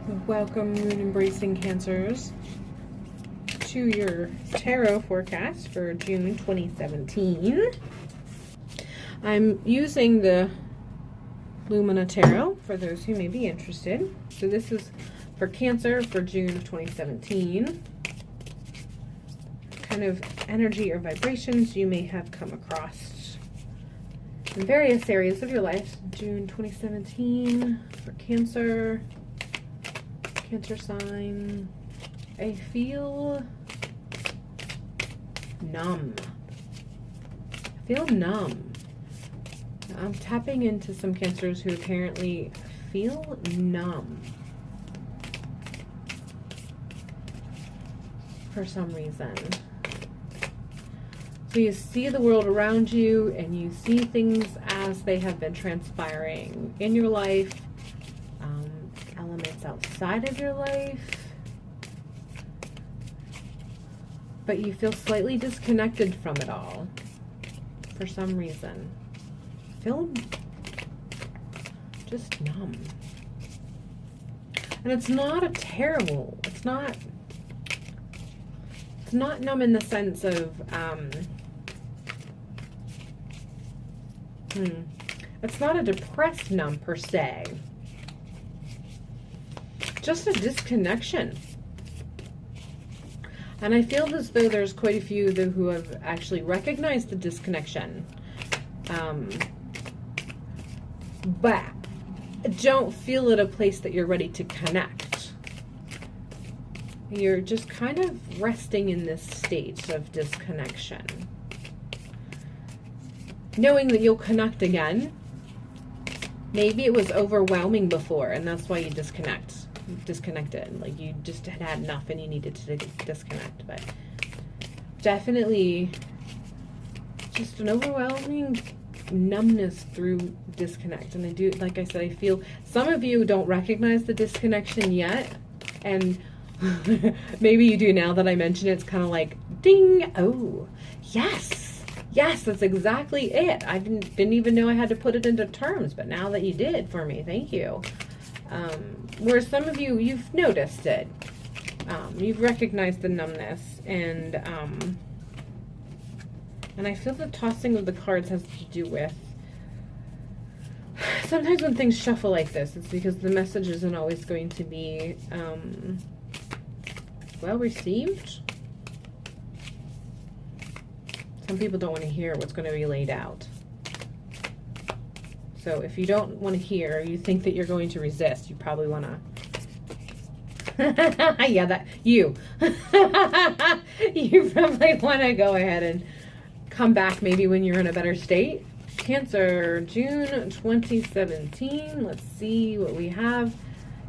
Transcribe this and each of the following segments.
Welcome, Moon Embracing Cancers, to your tarot forecast for June 2017. I'm using the Lumina Tarot for those who may be interested. So this is for Cancer for June of 2017. Kind of energy or vibrations you may have come across in various areas of your life. June 2017 for Cancer. Cancer sign. I feel numb. I feel numb. I'm tapping into some Cancers who apparently feel numb for some reason. So you see the world around you and you see things as they have been transpiring in your life. Elements outside of your life, but you feel slightly disconnected from it all for some reason. Feel just numb. And it's not a terrible, it's not numb in the sense of it's not a depressed numb per se. Just a disconnection. And I feel as though there's quite a few who have actually recognized the disconnection. But don't feel at a place that you're ready to connect. You're just kind of resting in this state of disconnection. Knowing that you'll connect again. Maybe it was overwhelming before and that's why you disconnected, like you just had enough and you needed to disconnect. But definitely just an overwhelming numbness through disconnect. And I do, like I said, I feel some of you don't recognize the disconnection yet, and maybe you do now that I mention it. It's kind of like ding, oh yes, that's exactly it. I didn't even know I had to put it into terms, but now that you did for me, thank you. Where some of you, you've noticed it. You've recognized the numbness, and I feel the tossing of the cards has to do with, sometimes when things shuffle like this, it's because the message isn't always going to be well received. Some people don't want to hear what's going to be laid out. So if you don't want to hear, you think that you're going to resist, you probably want to... yeah, that... You. You probably want to go ahead and come back maybe when you're in a better state. Cancer, June 2017. Let's see what we have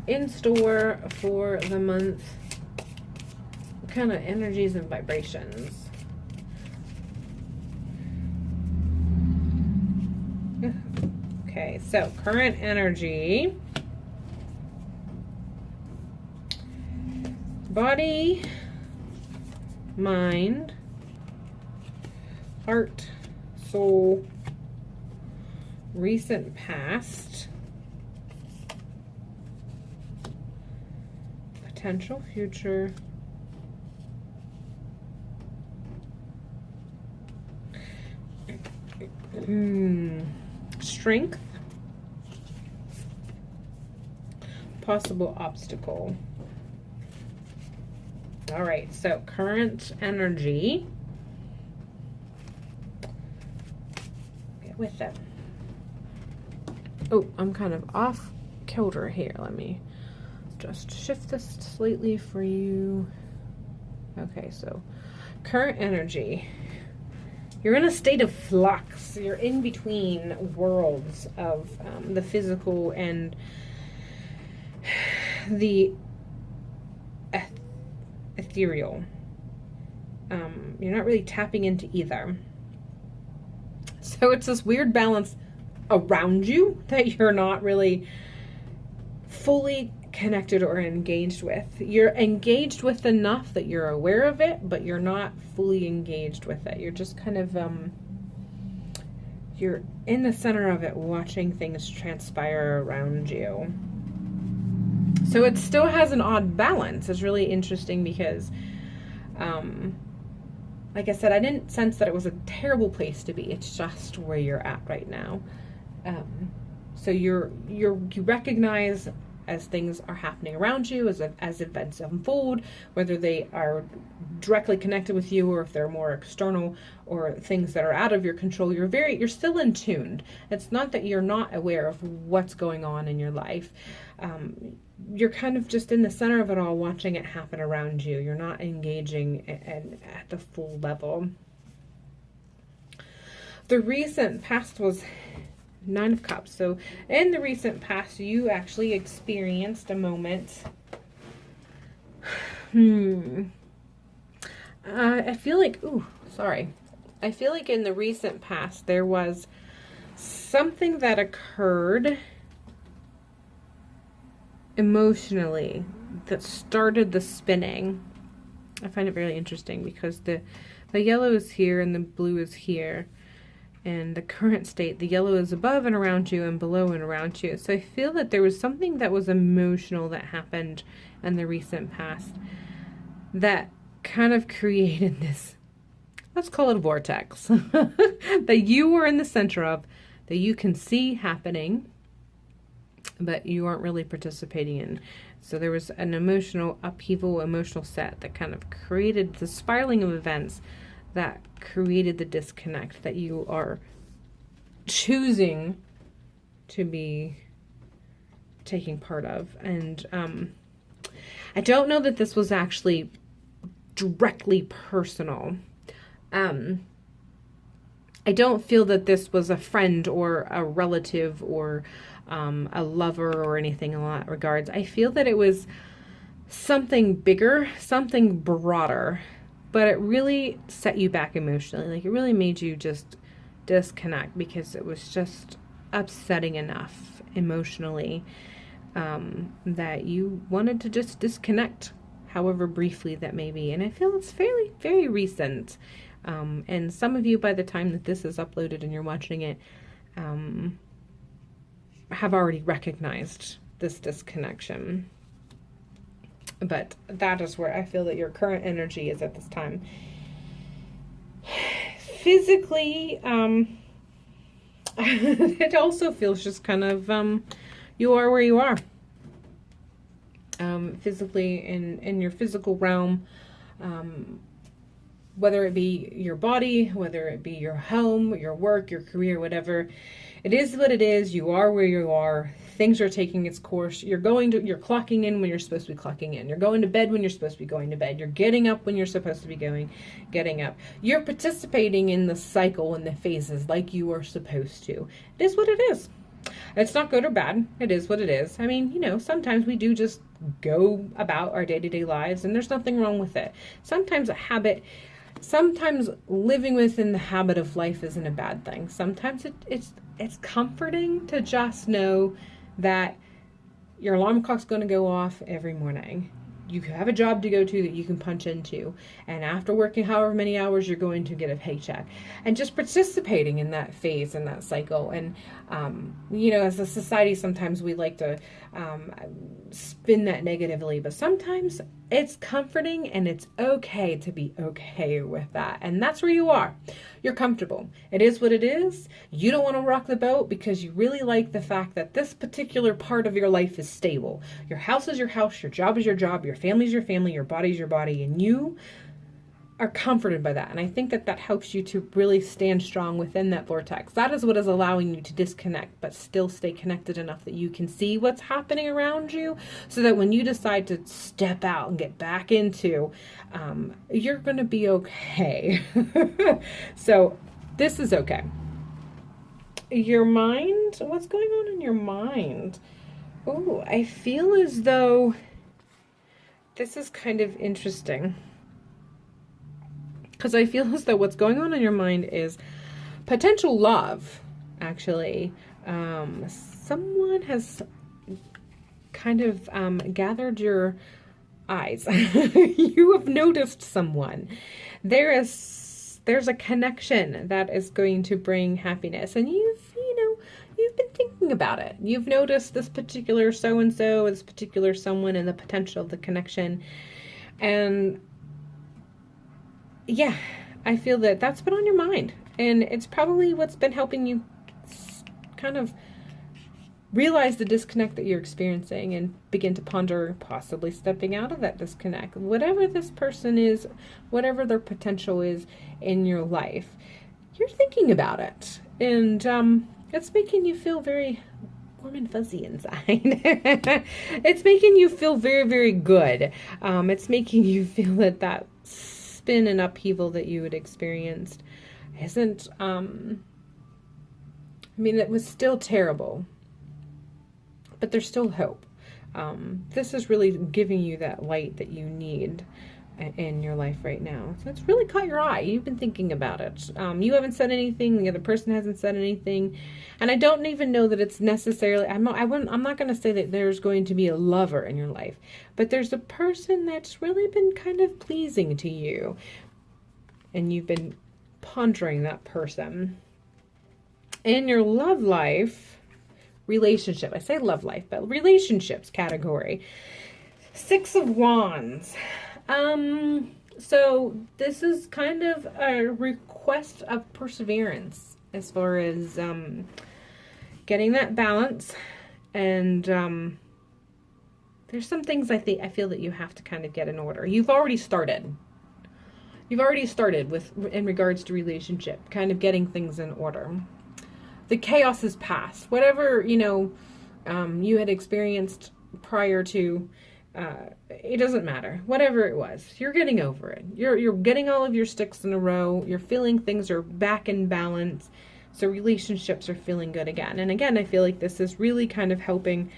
in store for the month. What kind of energies and vibrations? Okay, so current energy, body, mind, heart, soul, recent past, potential future, strength, possible obstacle. All right, so current energy. Get with it. Oh, I'm kind of off kilter here. Let me just shift this slightly for you. Okay, so current energy. You're in a state of flux. You're in between worlds of the physical and the ethereal. You're not really tapping into either. So it's this weird balance around you that you're not really fully connected or engaged with. You're engaged with enough that you're aware of it, but you're not fully engaged with it. You're just kind of you're in the center of it, watching things transpire around you. So it still has an odd balance. It's really interesting because, like I said, I didn't sense that it was a terrible place to be. It's just where you're at right now. So you recognize as things are happening around you, as events unfold, whether they are directly connected with you or if they're more external or things that are out of your control, you're still in tuned. It's not that you're not aware of what's going on in your life. You're kind of just in the center of it all, watching it happen around you. You're not engaging at the full level. The recent past was Nine of Cups. So in the recent past, you actually experienced a moment. I feel like, I feel like in the recent past, there was something that occurred emotionally that started the spinning. I find it very interesting because the yellow is here and the blue is here. And the current state, the yellow is above and around you and below and around you. So I feel that there was something that was emotional that happened in the recent past that kind of created this, let's call it a vortex, that you were in the center of, that you can see happening, but you aren't really participating in. So there was an emotional upheaval, emotional set that kind of created the spiraling of events that created the disconnect that you are choosing to be taking part of. And I don't know that this was actually directly personal. I don't feel that this was a friend or a relative or a lover or anything in that regards. I feel that it was something bigger, something broader, but it really set you back emotionally. Like, it really made you just disconnect because it was just upsetting enough emotionally that you wanted to just disconnect, however briefly that may be. And I feel it's very recent. And some of you, by the time that this is uploaded and you're watching it, have already recognized this disconnection. But that is where I feel that your current energy is at this time. Physically, it also feels just kind of, you are where you are. Physically, in your physical realm, whether it be your body, whether it be your home, your work, your career, whatever, it is what it is. You are where you are. Things are taking its course. You're clocking in when you're supposed to be clocking in. You're going to bed when you're supposed to be going to bed. You're getting up when you're supposed to be getting up. You're participating in the cycle and the phases like you are supposed to. It is what it is. It's not good or bad. It is what it is. I mean, sometimes we do just go about our day-to-day lives, and there's nothing wrong with it. Sometimes living within the habit of life isn't a bad thing. Sometimes it's comforting to just know that your alarm clock's going to go off every morning. You have a job to go to that you can punch into. And after working however many hours, you're going to get a paycheck. And just participating in that phase and that cycle. And, as a society, sometimes we like to spin that negatively. But sometimes it's comforting and it's okay to be okay with that. And that's where you are. You're comfortable. It is what it is. You don't want to rock the boat because you really like the fact that this particular part of your life is stable. Your house is your house. Your job is your job. Your family is your family. Your body is your body. And you are comforted by that. And I think that helps you to really stand strong within that vortex. That is what is allowing you to disconnect, but still stay connected enough that you can see what's happening around you, so that when you decide to step out and get back into, you're going to be okay. So this is okay. Your mind, what's going on in your mind? Oh, I feel as though this is kind of interesting. Because I feel as though what's going on in your mind is potential love, actually. Someone has kind of gathered your eyes. You have noticed someone. There's a connection that is going to bring happiness. And you've been thinking thinking about it. You've noticed this particular so-and-so, this particular someone, and the potential of the connection. And yeah, I feel that that's been on your mind. And it's probably what's been helping you kind of realize the disconnect that you're experiencing and begin to ponder possibly stepping out of that disconnect. Whatever this person is, whatever their potential is in your life, you're thinking about it. And it's making you feel very warm and fuzzy inside. It's making you feel very, very good. It's making you feel that that spin and upheaval that you had experienced isn't, I mean, it was still terrible, but there's still hope. This is really giving you that light that you need in your life right now. So it's really caught your eye. You've been thinking about it. You haven't said anything. The other person hasn't said anything. And I don't even know that it's necessarily, I'm not going to say that there's going to be a lover in your life, but there's a person that's really been kind of pleasing to you. And you've been pondering that person. In your love life, relationship, I say love life, but relationships category, 6 of Wands. So this is kind of a request of perseverance as far as getting that balance, and there's some things I feel that you have to kind of get in order. You've already started with in regards to relationship, kind of getting things in order. The chaos is past. Whatever you had experienced prior to. It doesn't matter. Whatever it was, you're getting over it. You're getting all of your sticks in a row. You're feeling things are back in balance. So relationships are feeling good again. And again, I feel like this is really kind of helping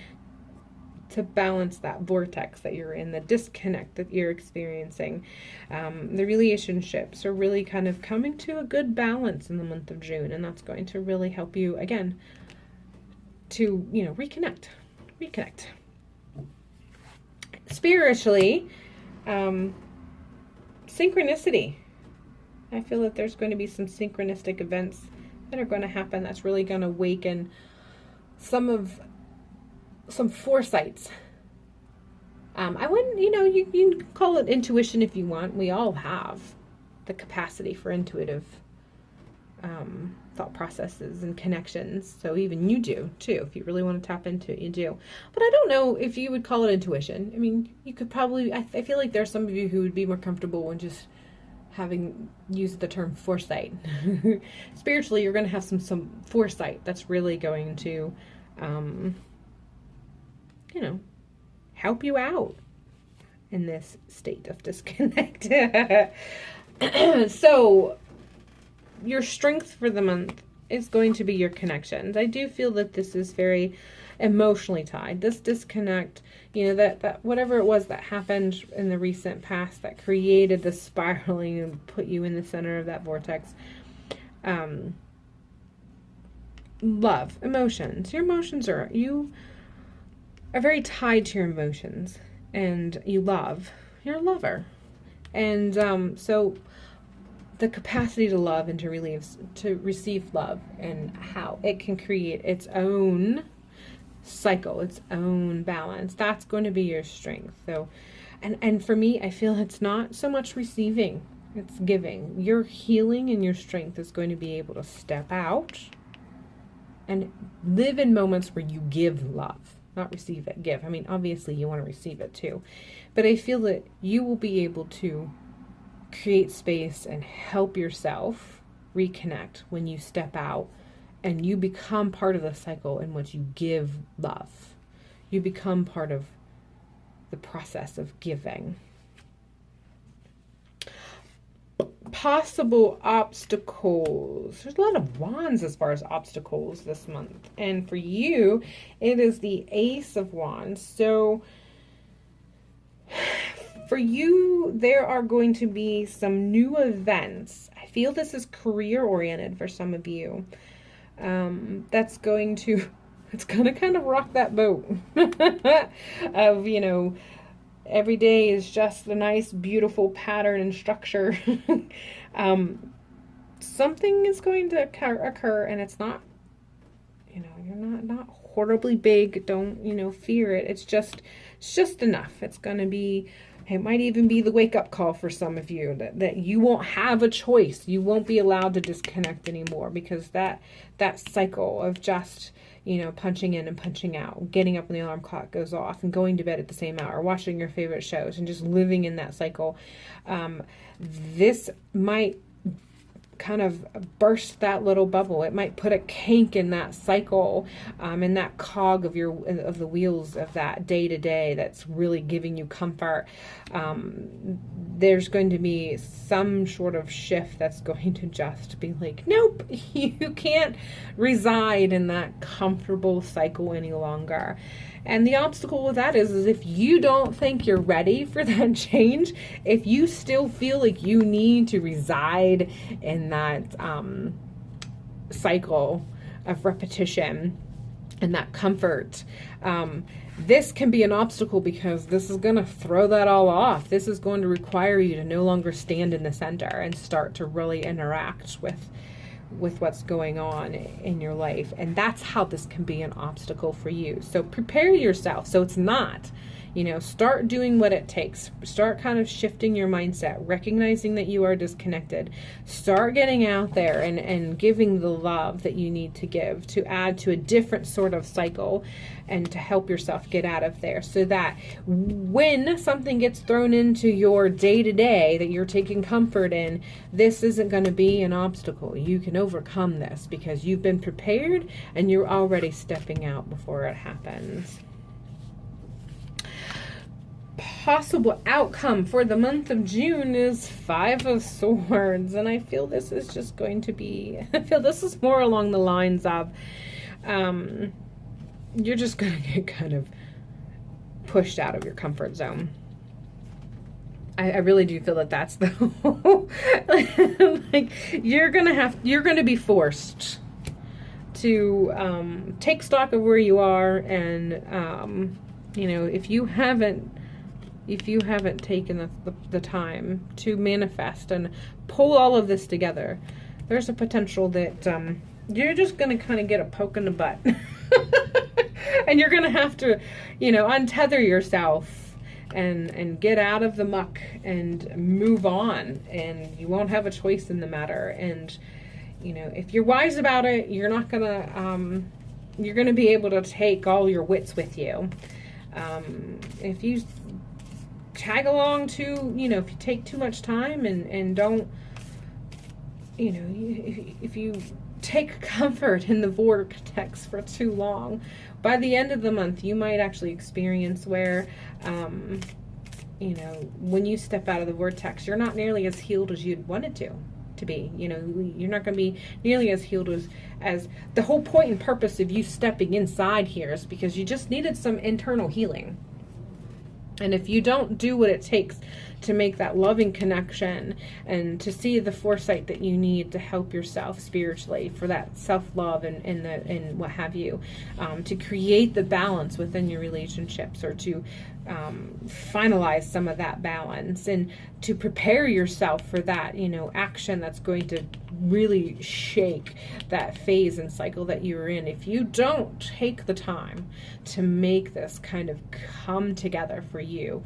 to balance that vortex that you're in, the disconnect that you're experiencing. The relationships are really kind of coming to a good balance in the month of June. And that's going to really help you, again, to, reconnect. Spiritually, synchronicity. I feel that there's going to be some synchronistic events that are going to happen that's really going to awaken some foresights. I wouldn't, you can call it intuition if you want. We all have the capacity for intuitive thought processes and connections. So even you do too. If you really want to tap into it, you do. But I don't know if you would call it intuition. I mean, you could probably, I feel like there's some of you who would be more comfortable when just having used the term foresight. Spiritually, you're going to have some foresight that's really going to, help you out in this state of disconnect. So, your strength for the month is going to be your connections. I do feel that this is very emotionally tied. This disconnect, that whatever it was that happened in the recent past that created the spiraling and put you in the center of that vortex. Love, emotions. Your emotions you are very tied to your emotions, and you're a lover. And so the capacity to love and to receive love, and how it can create its own cycle, its own balance. That's going to be your strength. So, and for me, I feel it's not so much receiving, it's giving. Your healing and your strength is going to be able to step out and live in moments where you give love, not receive it, give. I mean, obviously you want to receive it too, but I feel that you will be able to create space and help yourself reconnect when you step out and you become part of the cycle in which you give love. You become part of the process of giving. Possible obstacles. There's a lot of wands as far as obstacles this month. And for you, it is the Ace of Wands. So for you, there are going to be some new events. I feel this is career-oriented for some of you. It's going to kind of rock that boat of, every day is just a nice, beautiful pattern and structure. Something is going to occur, and it's not, You know, you're not horribly big. Don't, you know, fear it. It's just enough. It's going to be, it might even be the wake-up call for some of you that you won't have a choice. You won't be allowed to disconnect anymore, because that cycle of just, you know, punching in and punching out, getting up when the alarm clock goes off and going to bed at the same hour, watching your favorite shows and just living in that cycle, this might kind of burst that little bubble. It might put a kink in that cycle, in that cog of the wheels of that day to day that's really giving you comfort. There's going to be some sort of shift that's going to just be like, nope, you can't reside in that comfortable cycle any longer. And the obstacle with that is if you don't think you're ready for that change, if you still feel like you need to reside in that cycle of repetition and that comfort, this can be an obstacle, because this is going to throw that all off. This is going to require you to no longer stand in the center and start to really interact with what's going on in your life. And that's how this can be an obstacle for you. So prepare yourself so it's not, you know, start doing what it takes. Start kind of shifting your mindset, recognizing that you are disconnected. Start getting out there and giving the love that you need to give to add to a different sort of cycle and to help yourself get out of there, so that when something gets thrown into your day-to-day that you're taking comfort in, this isn't going to be an obstacle. You can overcome this because you've been prepared and you're already stepping out before it happens. Possible outcome for the month of June is 5 of Swords, and I feel this is just going to be, I feel this is more along the lines of you're just going to get kind of pushed out of your comfort zone. I really do feel that that's the whole, like you're going to be forced to take stock of where you are, and you know, if you haven't taken the time to manifest and pull all of this together, there's a potential that you're just going to kind of get a poke in the butt. And you're going to have to, you know, untether yourself and get out of the muck and move on. And you won't have a choice in the matter. And, you know, if you're wise about it, you're not going to, you're going to be able to take all your wits with you. If you tag along too, you know, if you take too much time and don't, you know, if you take comfort in the vortex for too long, by the end of the month you might actually experience where you know, when you step out of the vortex, you're not nearly as healed as you'd wanted to be. You know, you're not going to be nearly as healed as the whole point and purpose of you stepping inside here is because you just needed some internal healing. And if you don't do what it takes to make that loving connection and to see the foresight that you need to help yourself spiritually for that self-love and what have you, to create the balance within your relationships, or to finalize some of that balance, and to prepare yourself for that, you know, action that's going to really shake that phase and cycle that you're in. If you don't take the time to make this kind of come together for you,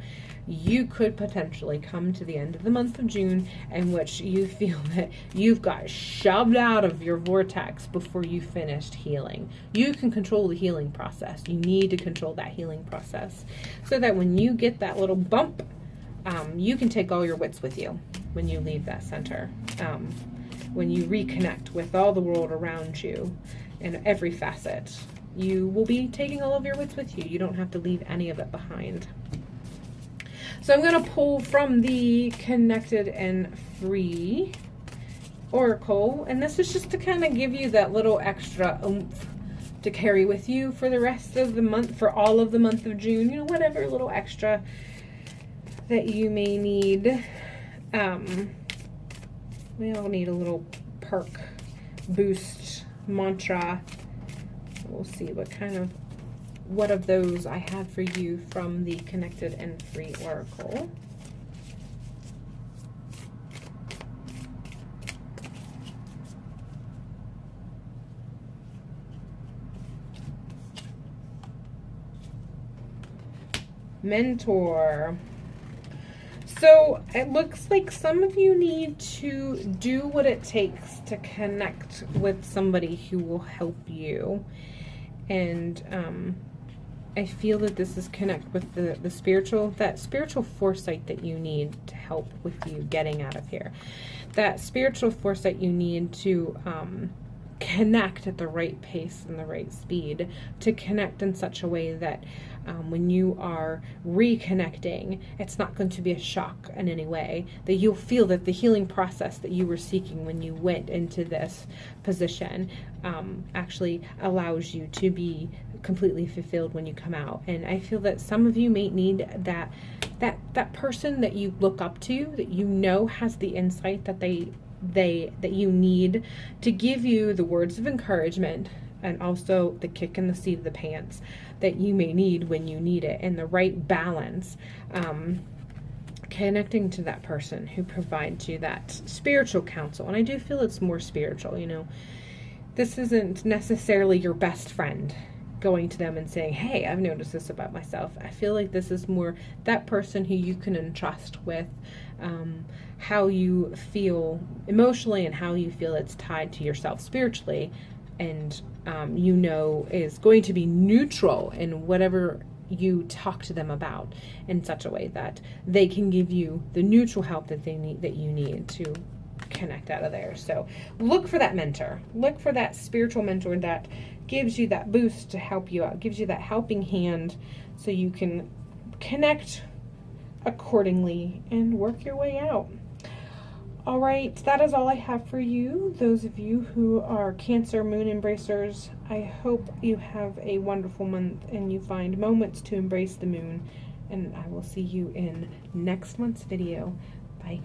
you could potentially come to the end of the month of June in which you feel that you've got shoved out of your vortex before you finished healing. You can control the healing process. You need to control that healing process so that when you get that little bump, you can take all your wits with you when you leave that center. When you reconnect with all the world around you in every facet, you will be taking all of your wits with you. You don't have to leave any of it behind. So I'm going to pull from the Connected and Free Oracle, and this is just to kind of give you that little extra oomph to carry with you for the rest of the month, for all of the month of June, you know, whatever little extra that you may need. We all need a little perk boost mantra. We'll see what of those I have for you from the Connected and Free Oracle. Mentor. So it looks like some of you need to do what it takes to connect with somebody who will help you. And I feel that this is connect with the spiritual, that spiritual foresight that you need to help with you getting out of here. That spiritual foresight you need to connect at the right pace and the right speed, to connect in such a way that when you are reconnecting, it's not going to be a shock in any way, that you'll feel that the healing process that you were seeking when you went into this position actually allows you to be completely fulfilled when you come out. And I feel that some of you may need that person that you look up to, that you know has the insight that that you need to give you the words of encouragement, and also the kick in the seat of the pants that you may need when you need it, and the right balance. Connecting to that person who provides you that spiritual counsel. And I do feel it's more spiritual, you know. This isn't necessarily your best friend going to them and saying, hey, I've noticed this about myself. I feel like this is more that person who you can entrust with how you feel emotionally and how you feel it's tied to yourself spiritually, and you know is going to be neutral in whatever you talk to them about, in such a way that they can give you the neutral help that you need to connect out of there. So look for that mentor. Look for that spiritual mentor that gives you that boost to help you out, gives you that helping hand, so you can connect accordingly and work your way out. All right, that is all I have for you. Those of you who are Cancer Moon embracers, I hope you have a wonderful month and you find moments to embrace the moon. And I will see you in next month's video. Bye.